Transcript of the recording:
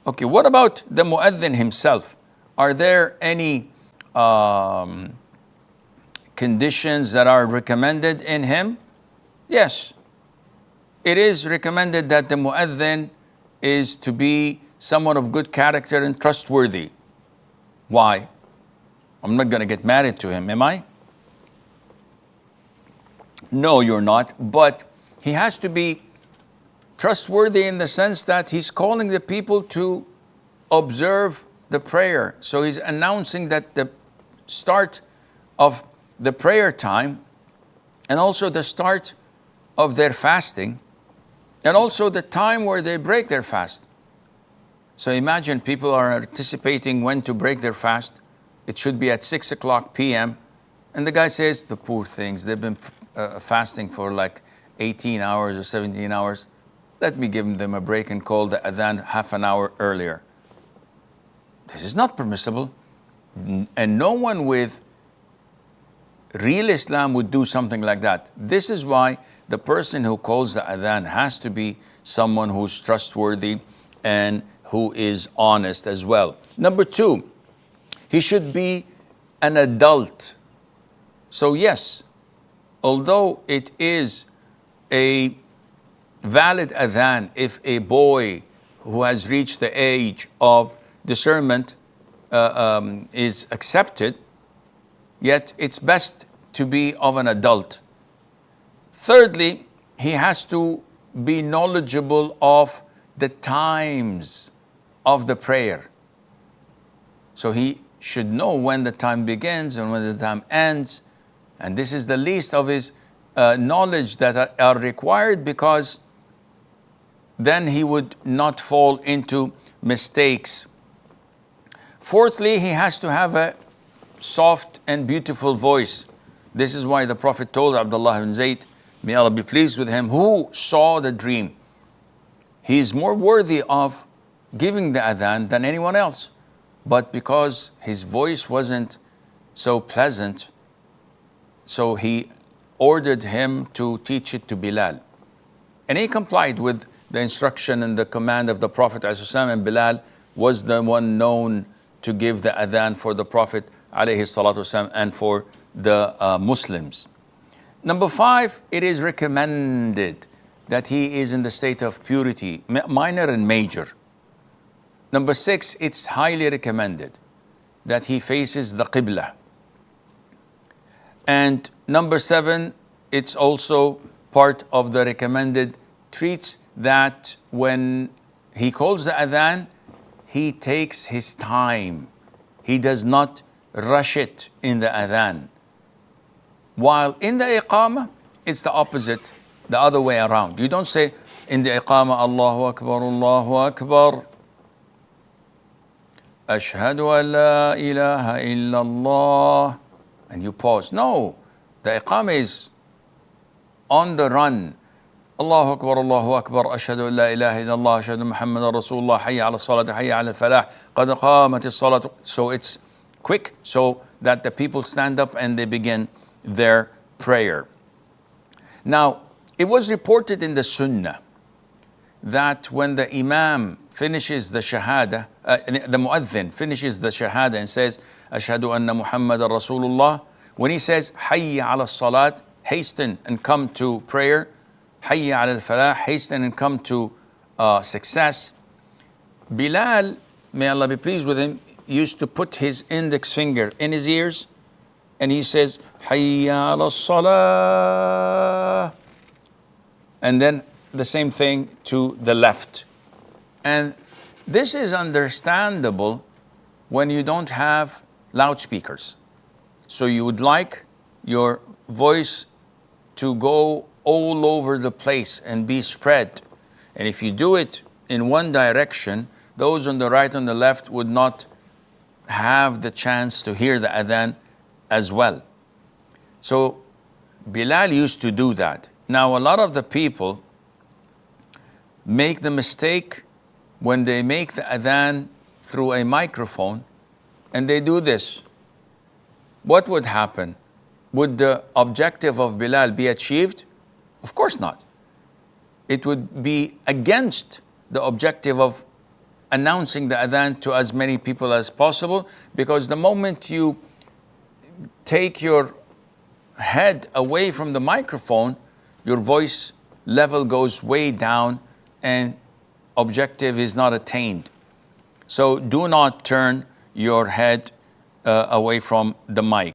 Okay, what about the mu'adhin himself? Are there any conditions that are recommended in him? Yes. It is recommended that the mu'adhin is to be someone of good character and trustworthy. Why? I'm not going to get married to him, am I? No, you're not. But he has to be trustworthy in the sense that he's calling the people to observe the prayer. So he's announcing that the start of the prayer time, and also the start of their fasting, and also the time where they break their fast. So imagine people are anticipating when to break their fast. It should be at 6 o'clock p.m. And the guy says, the poor things, they've been fasting for like 18 hours or 17 hours. Let me give them a break and call the adhan half an hour earlier. This is not permissible. And no one with real Islam would do something like that. This is why the person who calls the adhan has to be someone who's trustworthy and who is honest as well. Number two, he should be an adult. So yes, although it is a valid adhan if a boy who has reached the age of discernment is accepted, yet it's best to be of an adult. Thirdly, he has to be knowledgeable of the times of the prayer. So he should know when the time begins and when the time ends. And this is the least of his knowledge that are required, because then he would not fall into mistakes. Fourthly, he has to have a soft and beautiful voice. This is why the Prophet told Abdullah ibn Zayd, may Allah be pleased with him, who saw the dream. He is more worthy of giving the adhan than anyone else. But because his voice wasn't so pleasant, so he ordered him to teach it to Bilal. And he complied with the instruction and the command of the Prophet ﷺ, and Bilal was the one known to give the adhan for the Prophet ﷺ and for the Muslims. Number five, it is recommended that he is in the state of purity, minor and major. Number six, it's highly recommended that he faces the Qibla. And number seven, it's also part of the recommended treats that when he calls the adhan, he takes his time. He does not rush it in the adhan. While in the iqamah, it's the opposite, the other way around. You don't say in the iqamah, Allahu Akbar, Allahu Akbar, Ashhadu an la ilaha illallah, and you pause. No, the iqamah is on the run. Allahu Akbar, Allahu Akbar, Ashhadu an la ilaha illallah, Ashhadu Muhammadan Rasulullah, Hayya ala salat, Hayya ala falah, Qad qamati salat. So it's quick so that the people stand up and they begin their prayer. Now, it was reported in the Sunnah that when the Imam finishes the Shahada, the Mu'adhin finishes the Shahada and says, Ashhadu anna Muhammadan Rasulullah, when he says, Hayya ala salat, hasten and come to prayer, Hayya ala falah, hasten and come to success. Bilal, may Allah be pleased with him, used to put his index finger in his ears and he says, Hayya ala salah. And then the same thing to the left. And this is understandable when you don't have loudspeakers. So you would like your voice to go all over the place and be spread. And if you do it in one direction, those on the right and the left would not have the chance to hear the adhan as well. So Bilal used to do that. Now a lot of the people make the mistake when they make the adhan through a microphone and they do this. What would happen? Would the objective of Bilal be achieved? Of course not. It would be against the objective of announcing the adhan to as many people as possible, because the moment you take your head away from the microphone, your voice level goes way down and objective is not attained. So do not turn your head away from the mic.